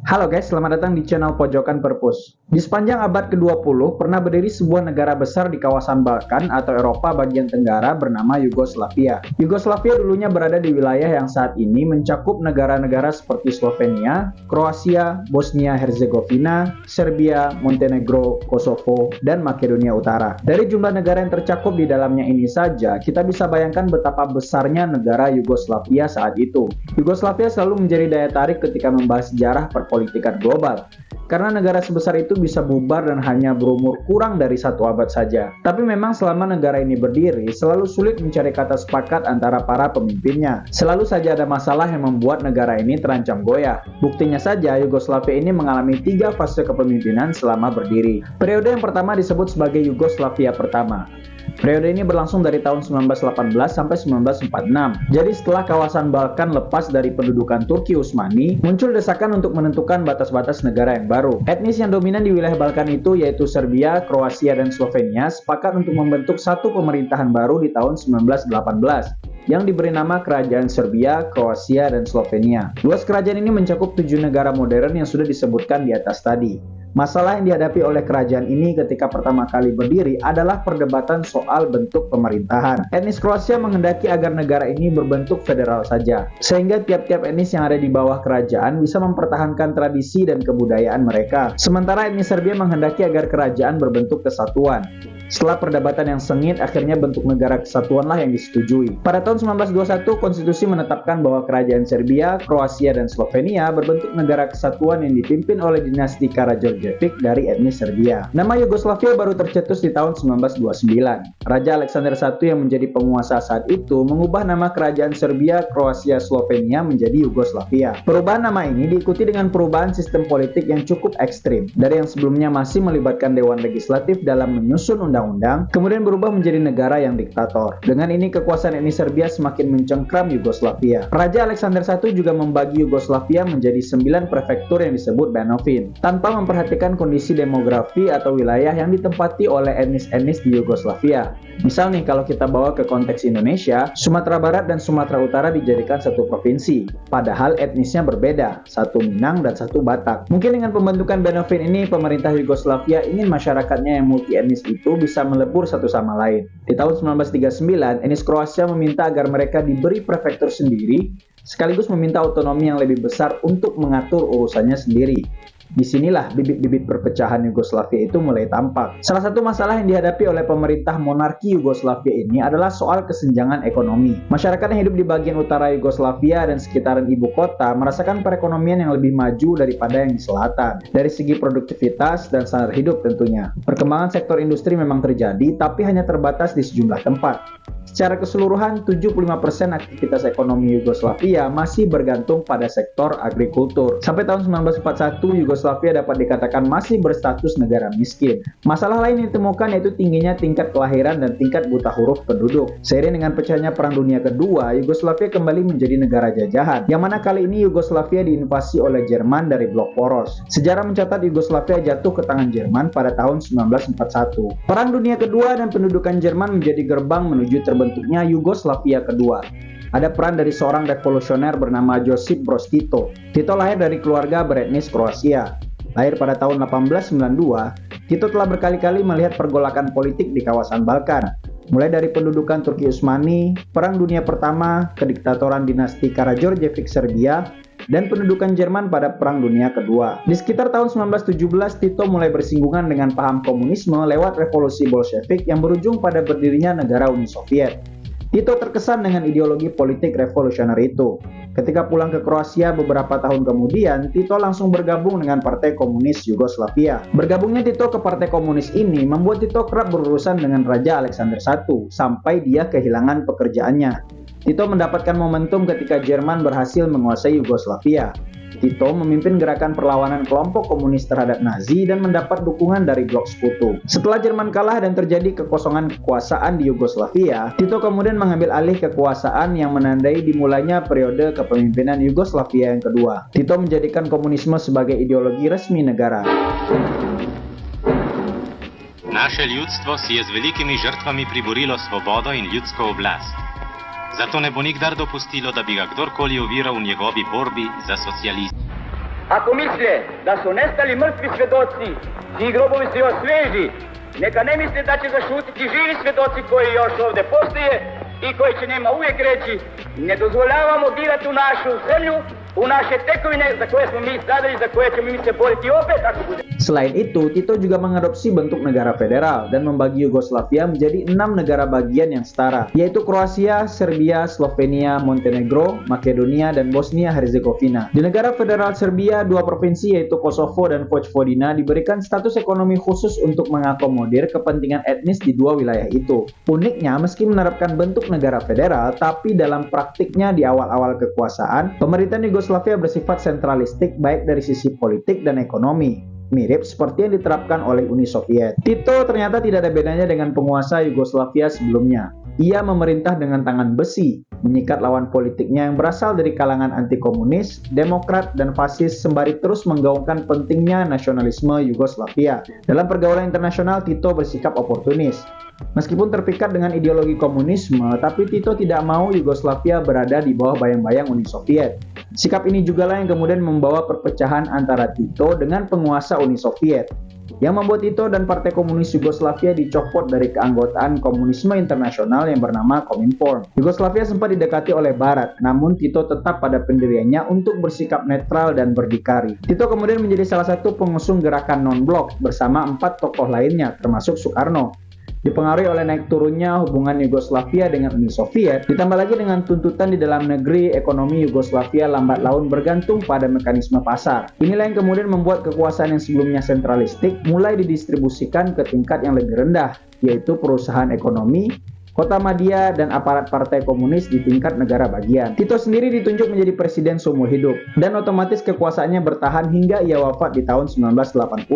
Halo guys, selamat datang di channel Pojokan Perpus. Di sepanjang abad ke-20 pernah berdiri sebuah negara besar di kawasan Balkan atau Eropa bagian tenggara bernama Yugoslavia. Yugoslavia dulunya berada di wilayah yang saat ini mencakup negara-negara seperti Slovenia, Kroasia, Bosnia-Herzegovina, Serbia, Montenegro, Kosovo, dan Makedonia Utara. Dari jumlah negara yang tercakup di dalamnya ini saja, kita bisa bayangkan betapa besarnya negara Yugoslavia saat itu. Yugoslavia selalu menjadi daya tarik ketika membahas sejarah perpolitikan global, karena negara sebesar itu bisa bubar dan hanya berumur kurang dari 1 abad saja. Tapi memang selama negara ini berdiri, selalu sulit mencari kata sepakat antara para pemimpinnya. Selalu saja ada masalah yang membuat negara ini terancam goyah. Buktinya saja, Yugoslavia ini mengalami 3 fase kepemimpinan selama berdiri. Periode yang pertama disebut sebagai Yugoslavia pertama. Periode ini berlangsung dari tahun 1918 sampai 1946. Jadi setelah kawasan Balkan lepas dari pendudukan Turki Utsmani, muncul desakan untuk menentukan batas-batas negara yang baru. Etnis yang dominan di wilayah Balkan itu yaitu Serbia, Kroasia, dan Slovenia sepakat untuk membentuk satu pemerintahan baru di tahun 1918 yang diberi nama Kerajaan Serbia, Kroasia, dan Slovenia. Luas kerajaan ini mencakup 7 negara modern yang sudah disebutkan di atas tadi. Masalah yang dihadapi oleh kerajaan ini ketika pertama kali berdiri adalah perdebatan soal bentuk pemerintahan. Etnis Kroasia menghendaki agar negara ini berbentuk federal saja, sehingga tiap-tiap etnis yang ada di bawah kerajaan bisa mempertahankan tradisi dan kebudayaan mereka. Sementara etnis Serbia menghendaki agar kerajaan berbentuk kesatuan. Setelah perdebatan yang sengit, akhirnya bentuk negara kesatuanlah yang disetujui. Pada tahun 1921, konstitusi menetapkan bahwa kerajaan Serbia, Kroasia, dan Slovenia berbentuk negara kesatuan yang dipimpin oleh dinasti Karađorđević dari etnis Serbia. Nama Yugoslavia baru tercetus di tahun 1929. Raja Alexander I yang menjadi penguasa saat itu mengubah nama kerajaan Serbia, Kroasia, Slovenia menjadi Yugoslavia. Perubahan nama ini diikuti dengan perubahan sistem politik yang cukup ekstrim. Dari yang sebelumnya masih melibatkan Dewan Legislatif dalam menyusun undang-undang, kemudian berubah menjadi negara yang diktator. Dengan ini kekuasaan etnis Serbia semakin mencengkram Yugoslavia. Raja Alexander I juga membagi Yugoslavia menjadi 9 prefektur yang disebut Banovin, tanpa memperhatikan kondisi demografi atau wilayah yang ditempati oleh etnis-etnis di Yugoslavia. Misal nih, kalau kita bawa ke konteks Indonesia, Sumatera Barat dan Sumatera Utara dijadikan satu provinsi, padahal etnisnya berbeda, satu Minang dan satu Batak. Mungkin dengan pembentukan Banovin ini, pemerintah Yugoslavia ingin masyarakatnya yang multi etnis itu bisa melebur satu sama lain. Di tahun 1939, etnis Kroasia meminta agar mereka diberi prefektur sendiri, sekaligus meminta otonomi yang lebih besar untuk mengatur urusannya sendiri. Disinilah bibit-bibit perpecahan Yugoslavia itu mulai tampak. Salah satu masalah yang dihadapi oleh pemerintah monarki Yugoslavia ini adalah soal kesenjangan ekonomi. Masyarakat yang hidup di bagian utara Yugoslavia dan sekitaran ibu kota merasakan perekonomian yang lebih maju daripada yang di selatan. Dari segi produktivitas dan standar hidup tentunya. Perkembangan sektor industri memang terjadi, tapi hanya terbatas di sejumlah tempat. Secara keseluruhan, 75% aktivitas ekonomi Yugoslavia masih bergantung pada sektor agrikultur. Sampai tahun 1941, Yugoslavia dapat dikatakan masih berstatus negara miskin. Masalah lain yang ditemukan yaitu tingginya tingkat kelahiran dan tingkat buta huruf penduduk. Seiring dengan pecahnya Perang Dunia Kedua, Yugoslavia kembali menjadi negara jajahan, yang mana kali ini Yugoslavia diinvasi oleh Jerman dari blok poros. Sejarah mencatat Yugoslavia jatuh ke tangan Jerman pada tahun 1941. Perang Dunia Kedua dan pendudukan Jerman menjadi gerbang menuju terbentuknya Yugoslavia kedua. Ada peran dari seorang revolusioner bernama Josip Broz Tito. Tito lahir dari keluarga beretnis Kroasia. Lahir pada tahun 1892, Tito telah berkali-kali melihat pergolakan politik di kawasan Balkan. Mulai dari pendudukan Turki Utsmani, Perang Dunia Pertama, kediktatoran dinasti Karađorđević Serbia, dan pendudukan Jerman pada Perang Dunia Kedua. Di sekitar tahun 1917, Tito mulai bersinggungan dengan paham komunisme lewat revolusi Bolshevik yang berujung pada berdirinya negara Uni Soviet. Tito terkesan dengan ideologi politik revolusioner itu. Ketika pulang ke Kroasia beberapa tahun kemudian, Tito langsung bergabung dengan Partai Komunis Yugoslavia. Bergabungnya Tito ke Partai Komunis ini membuat Tito kerap berurusan dengan Raja Alexander I sampai dia kehilangan pekerjaannya. Tito mendapatkan momentum ketika Jerman berhasil menguasai Yugoslavia. Tito memimpin gerakan perlawanan kelompok komunis terhadap Nazi dan mendapat dukungan dari blok sekutu. Setelah Jerman kalah dan terjadi kekosongan kekuasaan di Yugoslavia, Tito kemudian mengambil alih kekuasaan yang menandai dimulainya periode kepemimpinan Yugoslavia yang kedua. Tito menjadikan komunisme sebagai ideologi resmi negara. Naše ljudstvo si je z velikimi žrtvami priborilo svobodo in ljudsko oblast. Zato ne bo nikdar dopustilo, da bi ga kdorkoli oviral v njegovi borbi za socializem. Ako misle da su nestali mrtvi svedoci, ti grobovi su još sveži, neka ne misle da će zašutiti živi svedoci koji još ovde postoje i koji će njima uvijek reći ne dozvoljavamo dirati u našu zemlju, u naše tekovine za koje smo mi stradali, za koje ćemo mi se boriti opet ako bude. Selain itu, Tito juga mengadopsi bentuk negara federal dan membagi Yugoslavia menjadi 6 negara bagian yang setara, yaitu Kroasia, Serbia, Slovenia, Montenegro, Makedonia, dan Bosnia-Herzegovina. Di negara federal Serbia, 2 provinsi yaitu Kosovo dan Vojvodina diberikan status ekonomi khusus untuk mengakomodir kepentingan etnis di 2 wilayah itu. Uniknya, meski menerapkan bentuk negara federal, tapi dalam praktiknya di awal-awal kekuasaan, pemerintahan Yugoslavia bersifat sentralistik baik dari sisi politik dan ekonomi. Mirip seperti yang diterapkan oleh Uni Soviet. Tito ternyata tidak ada bedanya dengan penguasa Yugoslavia sebelumnya. Ia memerintah dengan tangan besi, menyikat lawan politiknya yang berasal dari kalangan anti-komunis, demokrat, dan fasis sembari terus menggaungkan pentingnya nasionalisme Yugoslavia. Dalam pergaulan internasional, Tito bersikap oportunis. Meskipun terpikat dengan ideologi komunisme, tapi Tito tidak mau Yugoslavia berada di bawah bayang-bayang Uni Soviet. Sikap ini jugalah yang kemudian membawa perpecahan antara Tito dengan penguasa Uni Soviet, yang membuat Tito dan Partai Komunis Yugoslavia dicopot dari keanggotaan komunisme internasional yang bernama Kominform. Yugoslavia sempat didekati oleh Barat, namun Tito tetap pada pendiriannya untuk bersikap netral dan berdikari. Tito kemudian menjadi salah satu pengusung gerakan non-blok bersama 4 tokoh lainnya, termasuk Soekarno. Dipengaruhi oleh naik turunnya hubungan Yugoslavia dengan Uni Soviet, ditambah lagi dengan tuntutan di dalam negeri, ekonomi Yugoslavia lambat laun bergantung pada mekanisme pasar. Inilah yang kemudian membuat kekuasaan yang sebelumnya sentralistik mulai didistribusikan ke tingkat yang lebih rendah, yaitu perusahaan ekonomi, kota madya, dan aparat partai komunis di tingkat negara bagian. Tito sendiri ditunjuk menjadi presiden seumur hidup, dan otomatis kekuasaannya bertahan hingga ia wafat di tahun 1980.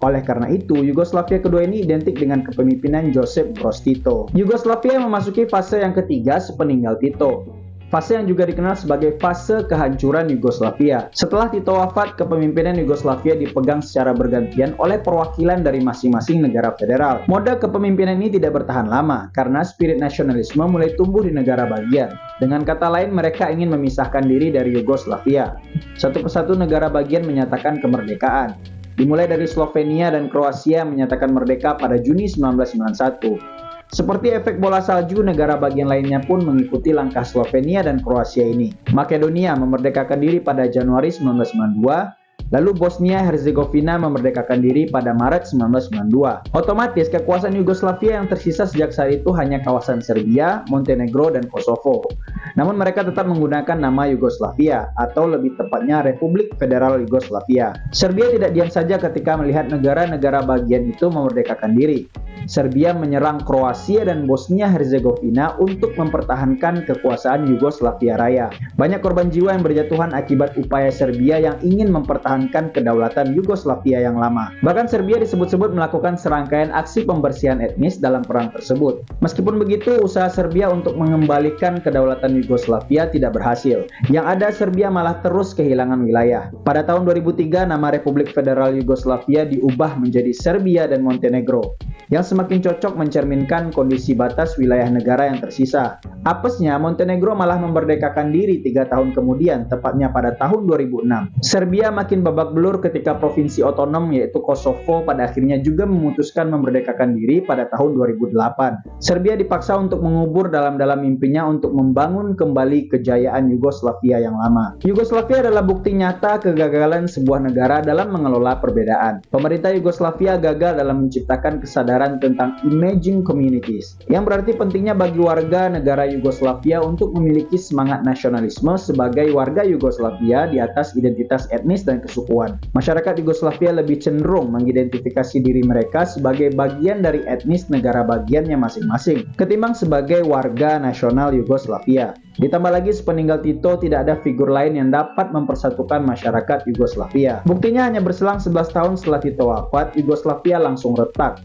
Oleh karena itu, Yugoslavia kedua ini identik dengan kepemimpinan Josip Broz Tito. Yugoslavia memasuki fase yang ketiga sepeninggal Tito. Fase yang juga dikenal sebagai fase kehancuran Yugoslavia. Setelah Tito wafat, kepemimpinan Yugoslavia dipegang secara bergantian oleh perwakilan dari masing-masing negara federal. Mode kepemimpinan ini tidak bertahan lama, karena spirit nasionalisme mulai tumbuh di negara bagian. Dengan kata lain, mereka ingin memisahkan diri dari Yugoslavia. Satu persatu negara bagian menyatakan kemerdekaan. Dimulai dari Slovenia dan Kroasia menyatakan merdeka pada Juni 1991. Seperti efek bola salju, negara bagian lainnya pun mengikuti langkah Slovenia dan Kroasia ini. Makedonia memerdekakan diri pada Januari 1992, lalu Bosnia-Herzegovina memerdekakan diri pada Maret 1992. Otomatis kekuasaan Yugoslavia yang tersisa sejak saat itu hanya kawasan Serbia, Montenegro, dan Kosovo. Namun mereka tetap menggunakan nama Yugoslavia, atau lebih tepatnya Republik Federal Yugoslavia. Serbia tidak diam saja ketika melihat negara-negara bagian itu memerdekakan diri. Serbia menyerang Kroasia dan Bosnia-Herzegovina untuk mempertahankan kekuasaan Yugoslavia Raya. Banyak korban jiwa yang berjatuhan akibat upaya Serbia yang ingin mempertahankan kedaulatan Yugoslavia yang lama. Bahkan Serbia disebut-sebut melakukan serangkaian aksi pembersihan etnis dalam perang tersebut. Meskipun begitu, usaha Serbia untuk mengembalikan kedaulatan Yugoslavia tidak berhasil. Yang ada, Serbia malah terus kehilangan wilayah. Pada tahun 2003, nama Republik Federal Yugoslavia diubah menjadi Serbia dan Montenegro, yang semakin cocok mencerminkan kondisi batas wilayah negara yang tersisa. Apesnya, Montenegro malah memerdekakan diri 3 tahun kemudian, tepatnya pada tahun 2006. Serbia makin babak belur ketika provinsi otonom yaitu Kosovo pada akhirnya juga memutuskan memerdekakan diri pada tahun 2008. Serbia dipaksa untuk mengubur dalam-dalam mimpinya untuk membangun kembali kejayaan Yugoslavia yang lama. Yugoslavia adalah bukti nyata kegagalan sebuah negara dalam mengelola perbedaan. Pemerintah Yugoslavia gagal dalam menciptakan kesadaran tentang emerging communities, yang berarti pentingnya bagi warga negara Yugoslavia untuk memiliki semangat nasionalisme sebagai warga Yugoslavia di atas identitas etnis dan kesukuan. Masyarakat Yugoslavia lebih cenderung mengidentifikasi diri mereka sebagai bagian dari etnis negara bagiannya masing-masing, ketimbang sebagai warga nasional Yugoslavia. Ditambah lagi, sepeninggal Tito tidak ada figur lain yang dapat mempersatukan masyarakat Yugoslavia. Buktinya hanya berselang 11 tahun setelah Tito wafat, Yugoslavia langsung retak.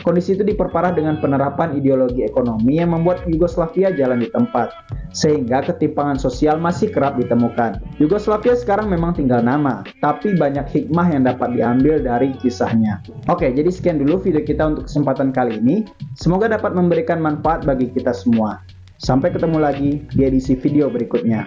Kondisi itu diperparah dengan penerapan ideologi ekonomi yang membuat Yugoslavia jalan di tempat, sehingga ketimpangan sosial masih kerap ditemukan. Yugoslavia sekarang memang tinggal nama, tapi banyak hikmah yang dapat diambil dari kisahnya. Oke, jadi sekian dulu video kita untuk kesempatan kali ini. Semoga dapat memberikan manfaat bagi kita semua. Sampai ketemu lagi di edisi video berikutnya.